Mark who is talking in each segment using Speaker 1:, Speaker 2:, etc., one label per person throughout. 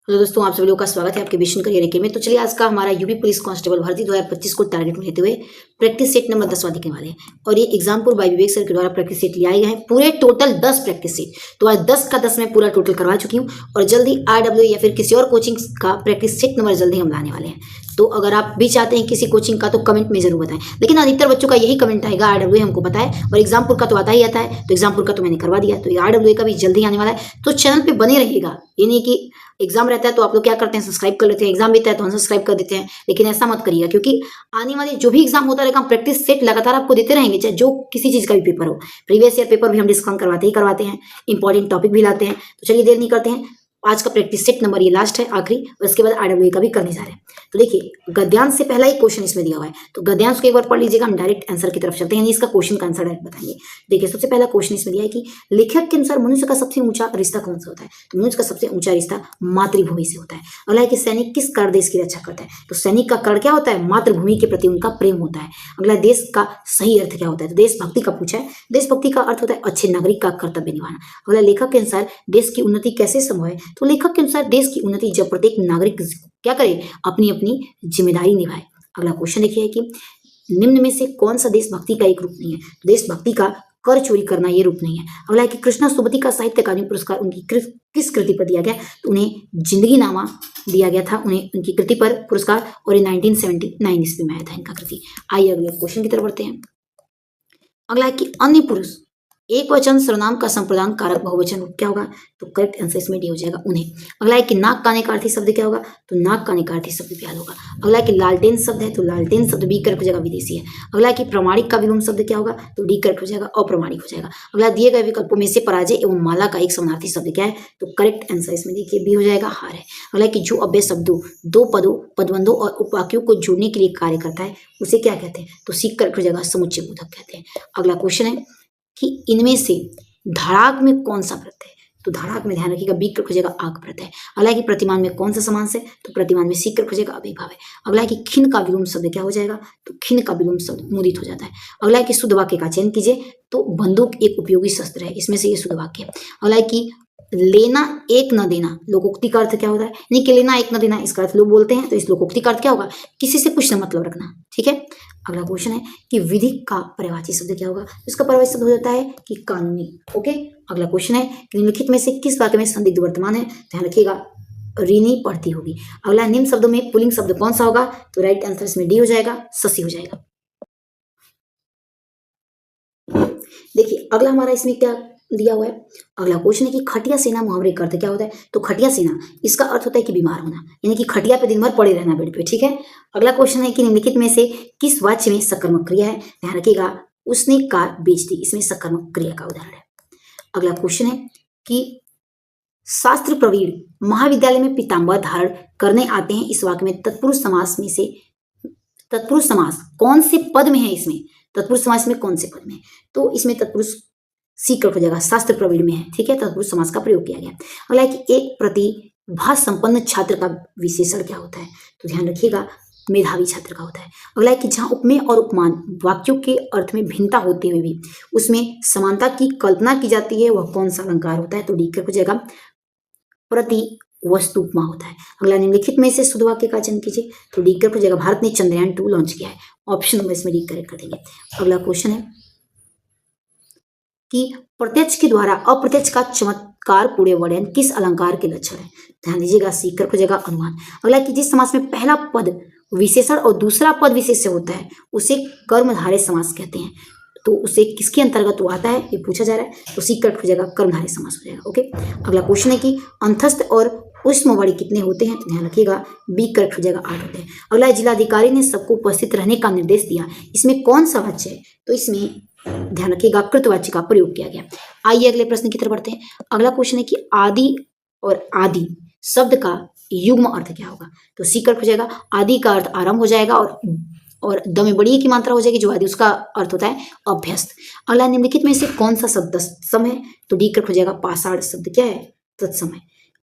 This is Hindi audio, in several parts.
Speaker 1: हेलो दोस्तों, आप सभी लोगों का स्वागत है आपके मिशन करियर के में। तो चलिए आज का हमारा यूपी पुलिस कांस्टेबल भर्ती 2025 को टारगेट में लेते हुए प्रैक्टिस सेट नंबर 10 देखने वाले हैं। और ये एग्जामपुर बाय विवेक सर के द्वारा प्रैक्टिस सेट लिए गए हैं, पूरे टोटल 10 प्रैक्टिस सेट। तो आज 10 का 10 मैं पूरा टोटल करवा चुकी हूँ और जल्दी RW या फिर किसी और कोचिंग का प्रैक्टिस सेट नंबर जल्दी हम लाने वाले हैं। तो अगर आप भी चाहते हैं किसी कोचिंग का तो कमेंट में जरूर बताएं। लेकिन अधिकतर बच्चों का यही कमेंट आएगा RW हमको पता है, और एग्जामपुर का तो आता ही आता है। तो एग्जामपुर का तो मैंने करवा दिया, तो RW का भी जल्दी आने वाला है। तो चैनल पे बने रहिएगा। ये नहीं कि एग्जाम रहता है तो आप लोग क्या करते हैं, सब्सक्राइब कर लेते हैं, एग्जाम बीता है तो अनसब्सक्राइब कर देते हैं। लेकिन ऐसा मत करिएगा, क्योंकि आने वाले जो भी एग्जाम होता रहेगा हम प्रैक्टिस सेट लगातार आपको देते रहेंगे, चाहे जो किसी चीज का भी पेपर हो। प्रीवियस ईयर पेपर भी हम डिस्कस करवाते हैं, इंपॉर्टेंट टॉपिक भी लाते हैं। तो चलिए देर नहीं करते हैं, आज का प्रैक्टिस सेट नंबर ये लास्ट है, आखिरी, और इसके बाद RW का भी करने जा रहे हैं। तो देखिए, गद्यांश से पहला ही क्वेश्चन इसमें दिया हुआ है, तो गद्यांश को एक बार पढ़ लीजिएगा। हम डायरेक्ट आंसर की तरफ चलते हैं, इसका क्वेश्चन का आंसर डायरेक्ट बताएंगे। देखिए, सबसे पहला क्वेश्चन इसमें दिया है कि लेखक के अनुसार मनुष्य का सबसे ऊंचा रिश्ता कौन सा होता है। तो मनुष्य का सबसे ऊंचा रिश्ता मातृभूमि से होता है। अगला है कि सैनिक किस कारण देश की रक्षा करता है। तो सैनिक का कारण क्या होता है, मातृभूमि के प्रति उनका प्रेम होता है। अगला, देश का सही अर्थ क्या होता है। तो देशभक्ति का पूछा है। देशभक्ति का अर्थ होता है अच्छे नागरिक का कर्तव्य निभाना। अगला, लेखक के अनुसार देश की उन्नति कैसे संभव है। तो लेखक के अनुसार देश की उन्नति जब प्रत्येक नागरिक क्या करे, अपनी अपनी जिम्मेदारी निभाए। अगला क्वेश्चन देखिए कि निम्न में से कौन सा देशभक्ति का एक रूप नहीं है। तो देशभक्ति का कर चोरी करना ये रूप नहीं है। अगला है कि कृष्णा सुबती का साहित्य अकादमी पुरस्कार उनकी किस कृति पर दिया गया। तो उन्हें जिंदगी नामा दिया गया था, उन्हें उनकी कृति पर पुरस्कार, और ये 1979 ईस्वी में आया था इनका कृति। आइए अगले क्वेश्चन की तरफ बढ़ते हैं। अगला है कि अन्य पुरुष एक वचन सर्वनाम का संप्रदान कारक बहुवचन रूप क्या होगा। तो करेक्ट आंसर इसमें डी हो जाएगा, उन्हें। अगला है कि नाक काने का अर्थी शब्द क्या होगा। तो नाक काने का अर्थी शब्द प्याल होगा। अगला है कि लालटेन शब्द है, तो लालटेन शब्द बी करेक्ट हो जाएगा, विदेशी है। अगला है कि प्रमाणिक का विलोम शब्द क्या होगा। तो डी करेक्ट हो जाएगा, अप्रमाणिक हो जाएगा। अगला, दिए गए विकल्पों में से पराजय एवं माला का एक समानार्थी शब्द क्या है। तो करेक्ट आंसर इसमें देखिए बी हो जाएगा, हार है। अगला है कि जो अव्यय शब्दों, दो पदों, पदबंधों और उपवाक्यों को जोड़ने के लिए कार्य करता है उसे क्या कहते हैं। तो सी करेक्ट हो जाएगा, समुच्चय बोधक कहते हैं। अगला क्वेश्चन है कि इनमें से धड़ाक में कौन सा प्रत्यय है। तो धड़ाक में ध्यान रखिएगा बी करेक्ट हो जाएगा, आग प्रत्यय। अगला है कि प्रतिमान में कौन सा समास है। तो प्रतिमान में सी करेक्ट हो जाएगा, अभिभाव है। अगला है कि खिन का विलोम शब्द क्या हो जाएगा। तो खिन का विलोम शब्द मुदित हो जाता है। अगला है कि शुद्ध वाक्य का चयन कीजिए। तो बंदूक एक उपयोगी शस्त्र है, इसमें से ये शुद्ध वाक्य है। अगला है कि लेना एक न देना लोकोक्ति का अर्थ क्या होता है। यानी कि लेना एक न देना, इसका अर्थ लोग बोलते हैं, तो इस लोकोक्ति का अर्थ क्या होगा, किसी से कुछ न मतलब रखना। ठीक है। अगला क्वेश्चन है कि विधि का पर्यायवाची शब्द क्या होगा। इसका पर्यायवाची शब्द हो जाता है कि कानूनी। ओके। अगला क्वेश्चन है कि निम्नलिखित में से किस वाक्य में संदिग्ध वर्तमान है। ध्यान रखिएगा, रीनी पढ़ती होगी। अगला, निम्न शब्दों में पुल्लिंग शब्द कौन सा होगा। तो राइट आंसर इसमें डी हो जाएगा, शशि हो जाएगा। देखिए, अगला हमारा इसमें क्या दिया हुआ है। अगला क्वेश्चन है कि खटिया सेना मुहावरे का अर्थ क्या होता है। तो खटिया सेना, इसका अर्थ होता है कि बीमार होना, यानी कि खटिया पे दिन भर पड़े रहना बेड पे। ठीक है। अगला क्वेश्चन है कि निम्नलिखित में से किस वाक्य में सकर्मक क्रिया है। ध्यान रखिएगा, उसने कार बेच दी, इसमें सकर्मक क्रिया का उदाहरण है। अगला क्वेश्चन है कि शास्त्र प्रवीण महाविद्यालय में पीताम्बर धारण करने आते हैं, इस वाक्य में तत्पुरुष समास में से तत्पुरुष समास कौन से पद में है। इसमें तत्पुरुष समास में कौन से पद में है। तो इसमें तत्पुरुष सी करेक्ट हो जाएगा, शास्त्र प्रवीण में है। ठीक है, तत्पुरुष समास का प्रयोग किया गया। अगला है कि एक प्रतिभा संपन्न छात्र का विशेषण क्या होता है। तो ध्यान रखिएगा, मेधावी छात्र का होता है। अगला है कि जहां उपमेय और उपमान वाक्यों के अर्थ में भिन्नता होते हुए भी उसमें समानता की कल्पना की जाती है, वह कौन सा अलंकार होता है। तो डी करेक्ट हो जाएगा, प्रति वस्तु उपमा होता है। अगला, निम्नलिखित में से शुद्ध वाक्य का चयन कीजिए। तो डी करेक्ट हो जाएगा, भारत ने चंद्रयान 2 लॉन्च किया है। ऑप्शन नंबर इसमें डी करेक्ट कर देंगे। अगला क्वेश्चन है कि प्रत्यक्ष के द्वारा अप्रत्यक्ष का चमत्कार पूरे वर्णन किस अलंकार के लक्षण है। ध्यान दीजिएगा, सी करेक्ट हो जाएगा, अनुमान। अगला कि जिस समास में पहला पद विशेषण और दूसरा पद विशेष्य होता है उसे कर्मधारय समास कहते हैं। तो उसे किसके अंतर्गत वो आता है, ये पूछा जा रहा है। तो सी करेक्ट हो जाएगा, कर्मधारय समास हो जाएगा। ओके। अगला क्वेश्चन है कि अंतस्थ और उष्म वर्णी कितने होते हैं। तो ध्यान रखिएगा, बी करेक्ट हो जाएगा, 8 होते हैं। अगला, जिलाधिकारी ने सबको उपस्थित रहने का निर्देश दिया, इसमें कौन सा वाच्य है। तो इसमें ध्यान रखिएगा, कृतवाच्य का प्रयोग किया गया। आइए अगले प्रश्न की तरफ बढ़ते हैं। अगला क्वेश्चन है कि आदि और आदि शब्द का युग्म अर्थ क्या होगा। तो सी करेक्ट हो जाएगा, आदि का अर्थ आरंभ हो जाएगा और द में बड़ी की मात्रा हो जाएगी, जो आदि उसका अर्थ होता है अभ्यस्त। अगला, निम्नलिखित में से कौन सा शब्द तत्सम है। तो डी करेक्ट हो जाएगा, पाषाण शब्द क्या है, तत्सम है।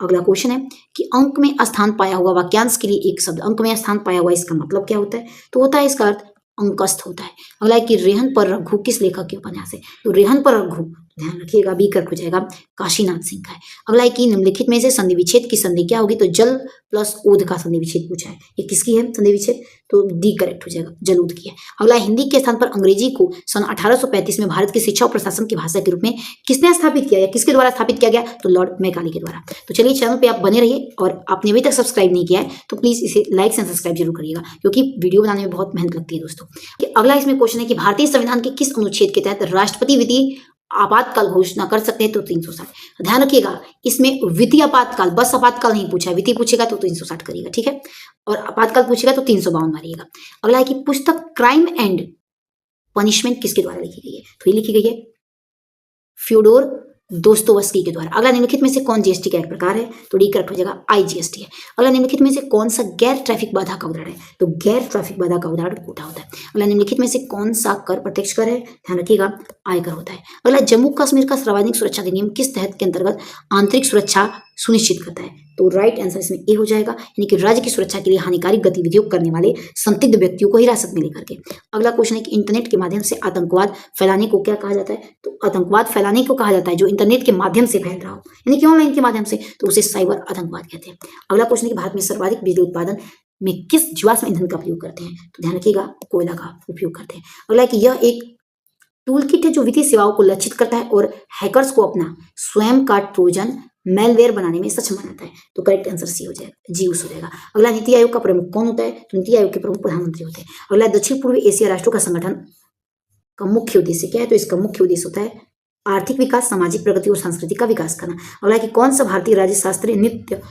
Speaker 1: अगला क्वेश्चन है कि अंक में स्थान पाया हुआ वाक्यांश के लिए एक शब्द, अंक में स्थान पाया हुआ इसका मतलब क्या होता है। तो होता है इसका अर्थ अंकस्थ होता है। अगला है कि रेहन पर रघु किस लेखक के उपन्यास है। तो रेहन पर रघु ध्यान रखिएगा बी करेक्ट हो जाएगा, काशीनाथ सिंह का है। अगला है कि निम्नलिखित में से संधि विच्छेद की संधि क्या होगी, तो जल प्लस ऊध का संधि विच्छेद पूछा है, ये किसकी है संधि विच्छेद, तो डी करेक्ट हो जाएगा, जलूद की है। अगला हिंदी के स्थान पर अंग्रेजी को सन 1835 में भारत की शिक्षा और प्रशासन की भाषा के रूप में किसने स्थापित किया या किसके द्वारा स्थापित किया गया, तो लॉर्ड मैकाले के द्वारा। तो चलिए चैनल पे आप बने रहिए, और आपने अभी तक सब्सक्राइब नहीं किया है तो प्लीज इसे लाइक एंड सब्सक्राइब जरूर करिएगा, क्योंकि वीडियो बनाने में बहुत मेहनत लगती है दोस्तों। अगला इसमें क्वेश्चन है कि भारतीय संविधान के किस अनुच्छेद के तहत राष्ट्रपति विधि आपातकाल घोषणा कर सकते हैं, तो 360। ध्यान रखिएगा इसमें विधि आपातकाल, बस आपातकाल नहीं पूछा है, विधि पूछेगा तो 360 करिएगा, ठीक है, और आपातकाल पूछेगा तो 352 मारिएगा। अगला है कि पुस्तक क्राइम एंड पनिशमेंट किसके द्वारा लिखी गई है, तो ये लिखी गई है फ्योडोर दोस्तोवस्की के द्वारा। अगला निम्नलिखित में से कौन जीएसटी का एक प्रकार है, तो डी करेक्ट हो जाएगा, आईजीएसटी है। अगला निम्नलिखित में से कौन सा गैर ट्रैफिक बाधा का उदाहरण है, तो गैर ट्रैफिक बाधा का उदाहरण कोटा होता है। अगला निम्नलिखित में से कौन सा कर प्रत्यक्ष कर है, ध्यान रखिएगा आयकर होता है। अगला जम्मू कश्मीर का सार्वजनिक सुरक्षा अधिनियम किस तहत के अंतर्गत आंतरिक सुरक्षा सुनिश्चित करता है, तो राइट आंसर इसमें ए हो जाएगा, यानी कि राज्य की सुरक्षा के लिए हानिकारक गतिविधियों करने वाले संदिग्ध व्यक्तियों को हिरासत में लेकर के। अगला क्वेश्चन है कि इंटरनेट के माध्यम से आतंकवाद फैलाने को क्या कहा जाता है, तो आतंकवाद फैलाने को कहा जाता है जो इंटरनेट के माध्यम से फैल रहा हो, यानी कि ऑनलाइन के माध्यम से, तो उसे साइबर आतंकवाद कहते हैं। अगला क्वेश्चन है कि भारत में सर्वाधिक बिजली उत्पादन में किस जीवाश्म ईंधन का प्रयोग करते हैं, तो ध्यान रखिएगा कोयला का उपयोग करते हैं। अगला है कि यह एक टूल किट है जो वित्तीय सेवाओं को लक्षित करता है और हैकर्स को अपना स्वयं का ट्रोजन मेलवेयर बनाने में सक्षम बनाता है, तो करेक्ट आंसर सी हो जाएगा, जीयूस हो जाएगा। अगला नीति आयोग का प्रमुख कौन होता है, तो नीति आयोग के प्रमुख प्रधानमंत्री होते हैं। अगला दक्षिण पूर्वी एशिया राष्ट्रों का संगठन का मुख्य उद्देश्य क्या है, तो इसका मुख्य उद्देश्य होता है आर्थिक विकास, सामाजिक प्रगति और सांस्कृतिक का विकास करना। अगला कि कौन सा भारतीय राज्य शास्त्रीय नृत्य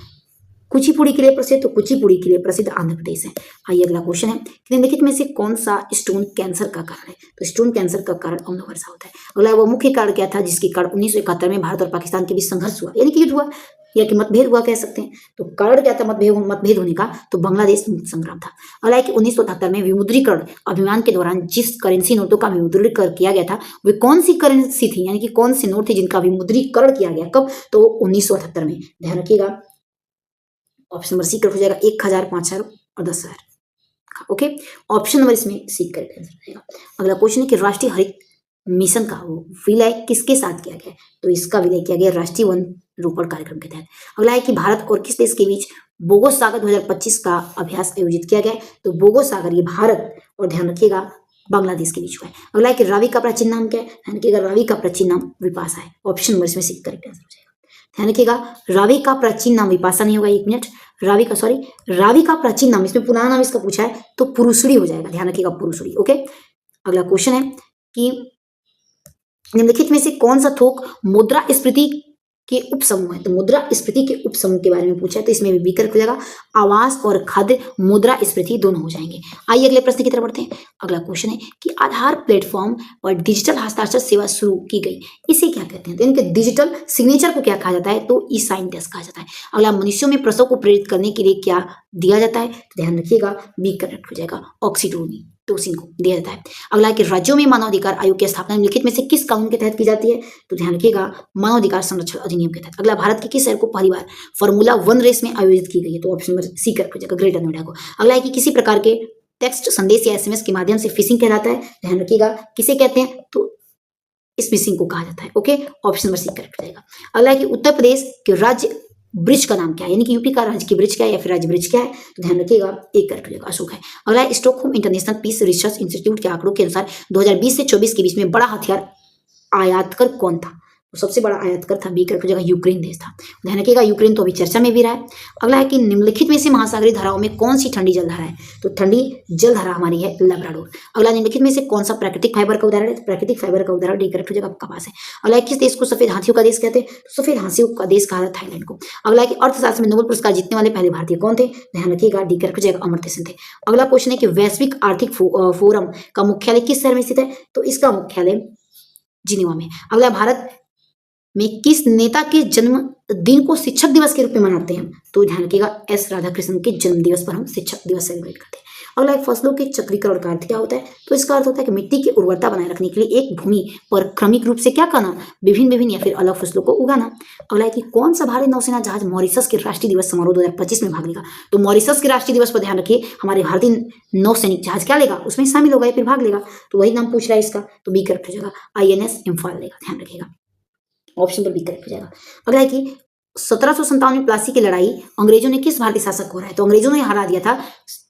Speaker 1: कुचिपुड़ी के लिए प्रसिद्ध, तो कुचिपुड़ी के लिए प्रसिद्ध आंध्र प्रदेश है। आइए अगला क्वेश्चन है कि निम्नलिखित में से कौन सा स्टोन कैंसर का कारण है, तो स्टोन कैंसर का कारण अम्ल वर्षा होता है। अगला वो मुख्य कारण क्या था जिसके कारण 1971 में भारत और पाकिस्तान के बीच संघर्ष हुआ, यानी कि युद्ध हुआ या कि मतभेद हुआ कह सकते हैं, तो कारण क्या था मतभेद होने का, तो बांग्लादेश मुक्ति संग्राम था। अगला है कि 1978 में विमुद्रीकरण अभियान के दौरान जिस करेंसी नोटों का विमुद्रीकरण किया गया था वे कौन सी करेंसी थी, यानी कि कौन से नोट थे जिनका विमुद्रीकरण किया गया, कब, तो 1978 में। ध्यान रखिएगा ऑप्शन नंबर सी करेक्ट हो जाएगा, 1000, 5000 और 10,000। ओके, ऑप्शन नंबर इसमें सी करेक्ट आंसर हो जाएगा। अगला क्वेश्चन है कि राष्ट्रीय हरित मिशन का विलय किसके साथ किया गया, तो इसका विलय किया गया राष्ट्रीय वन रोपण कार्यक्रम के तहत। अगला है कि भारत और किस देश के बीच बोगोस सागर 2025 का अभ्यास आयोजित किया गया, तो बोगोस सागर ये भारत और ध्यान रखिएगा बांग्लादेश के बीच हुआ है। अगला है कि रावी का प्राचीन नाम क्या है, ध्यान रखिएगा रावी का प्राचीन नाम विपाशा है, ऑप्शन नंबर इसमें सी करेक्ट आंसर हो जाएगा। ध्यान रखिएगा रावी का प्राचीन नाम विपाशा नहीं होगा, एक मिनट, रावी का प्राचीन नाम, इसमें पुराना नाम इसका पूछा है तो पुरुषड़ी हो जाएगा, ध्यान रखिएगा पुरुषड़ी। ओके, अगला क्वेश्चन है कि निम्नलिखित में से कौन सा थोक मुद्रास्फीति के उपसमूह है, तो मुद्रास्फीति के उपसमूह के बारे में पूछा है, तो इसमें भी बी करेक्ट हो जाएगा, आवास और खाद्य मुद्रास्फीति दोनों हो जाएंगे। आइए अगले प्रश्न की तरफ बढ़ते हैं। अगला क्वेश्चन है कि आधार प्लेटफॉर्म पर डिजिटल हस्ताक्षर सेवा शुरू की गई, इसे क्या कहते हैं, तो इनके डिजिटल सिग्नेचर को क्या कहा जाता है, तो ई साइन टेस्ट कहा जाता है। अगला मनुष्यों में प्रसव को प्रेरित करने के लिए क्या दिया जाता है, तो ध्यान रखिएगा बी करेक्ट हो जाएगा, ऑक्सीटोसिन को दिया जाता है। अगला कि राज्यों में मानवाधिकार आयोग की स्थापना निम्नलिखित में से किस कानून के तहत की जाती है, तो ध्यान रखिएगा मानवाधिकार संरक्षण अधिनियम के तहत। अगला भारत के किस शहर को पहली बार फॉर्मूला 1 रेस में आयोजित की गई है, तो ऑप्शन नंबर सी करेक्ट हो जाएगा, ग्रेटर नोएडा को। अगला है कि किसी प्रकार के टेक्स्ट संदेश या एसएमएस के माध्यम से फिशिंग कहलाता है, ध्यान रखिएगा किसे कहते हैं, तो इस फिशिंग को कहा जाता है। Okay, option number C correct हो जाएगा। अगला है कि उत्तर प्रदेश के राज्य ब्रिज का नाम क्या है, यानी कि यूपी का राज्य की ब्रिज क्या है या फिर राज्य ब्रिज क्या है, तो ध्यान रखिएगा एक करेक्ट हो जाएगा, अशोक है। अगला है Stockholm International Peace Research Institute के आंकड़ों के अनुसार 2020 से 24 के बीच में बड़ा हथियार आयातकर कौन था, तो सबसे बड़ा आयातकर था बी करेक्ट हो जाएगा, यूक्रेन देश था। ध्यान रखिएगा यूक्रेन तो अभी चर्चा में भी रहा है। अगला है कि निम्नलिखित में से महासागरीय धाराओं में कौन सी ठंडी जलधारा है, तो ठंडी जलधारा हमारी है लेब्राडोर। अगला निम्नलिखित में से कौन सा प्राकृतिक फाइबर का उदाहरण है, तो प्राकृतिक फाइबर का उदाहरण डी करेक्ट हो जाएगा, कपास है। अगला किस देश को सफेद हाथियों का देश कहते हैं, तो सफेद हाथियों का देश कहा जाता है थाईलैंड को। अगला कि अर्थशास्त्र में नोबेल पुरस्कार जीतने वाले पहले भारतीय कौन थे, ध्यान रखिएगा डी करेक्ट हो जाएगा, अमर्त्य सेन थे। अगला क्वेश्चन है कि वैश्विक आर्थिक फोरम का मुख्यालय किस शहर में स्थित है, तो इसका मुख्यालय जिनेवा में। अगला भारत में किस नेता के जन्म दिन को शिक्षक दिवस के रूप में मनाते हैं, तो ध्यान रखिएगा एस राधाकृष्णन के जन्म दिवस पर हम शिक्षक दिवस सेलिब्रेट करते हैं। अगला फसलों के चक्रीकरण का अर्थ क्या होता है, तो इसका अर्थ होता है कि मिट्टी की उर्वरता बनाए रखने के लिए एक भूमि पर क्रमिक रूप से क्या करना, विभिन्न या फिर अलग फसलों को उगाना। अगला है कि कौन सा भारतीय नौसेना जहाज मॉरिशस के राष्ट्रीय दिवस समारोह 2025 में भाग लेगा, तो मॉरिशस के राष्ट्रीय दिवस पर ध्यान रखिए हमारे भारतीय नौसैनिक जहाज क्या लेगा, उसमें शामिल होगा या फिर भाग लेगा, तो वही नाम पूछ रहा है इसका, तो बी करेक्ट हो जाएगा, INS इम्फाल लेगा, ध्यान रखिएगा। ऑप्शन पर बी करेक्ट हो जाएगा। अगला है कि 1757 में प्लासी की लड़ाई अंग्रेजों ने किस भारतीय शासक को हराया? तो अंग्रेजों ने हरा दिया था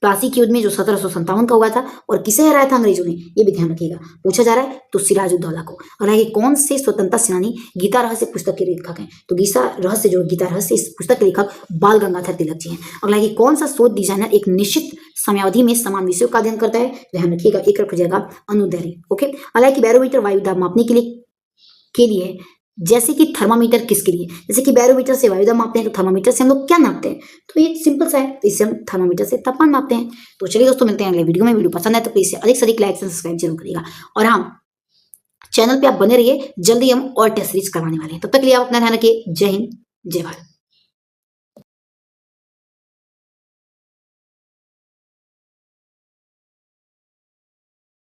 Speaker 1: प्लासी के युद्ध में जो 1757 का हुआ था। और किसे हराया था अंग्रेजों ने, ये भी ध्यान रखिएगा, पूछा जा रहा है तो सिराजुद्दौला को। अगला है कि कौन से स्वतंत्रता सेनानी गीता रहस्य पुस्तक के लेखक हैं? तो गीता रहस्य इस पुस्तक के लेखक बाल गंगाधर तिलक जी हैं। अगला है कि कौन सा शोध डिजाइनर एक निश्चित समयावधि में समान विषयों का अध्ययन करता है? ध्यान रखिएगा, एक रख जाएगा अनुदैर्घ्य। ओके। अगला है कि बैरोमीटर वायु दाब मापने के लिए जैसे कि थर्मामीटर किसके लिए? जैसे कि बैरोमीटर से वायु दाब मापते हैं, तो थर्मामीटर से हम लोग क्या नापते हैं? तो ये सिंपल सा है, तो इससे हम थर्मामीटर से तापमान मापते हैं। तो चलिए दोस्तों, मिलते हैं अगले वीडियो में। वीडियो पसंद है तो प्लीज अधिक से अधिक लाइक एंड सब्सक्राइब जरूर करिएगा। और हाँ, चैनल पे आप बने रहिए, जल्दी हम और टेस्ट सीरीज करवाने वाले हैं। तब तक के लिए आप अपना ध्यान रखिए। जय हिंद, जय भारत।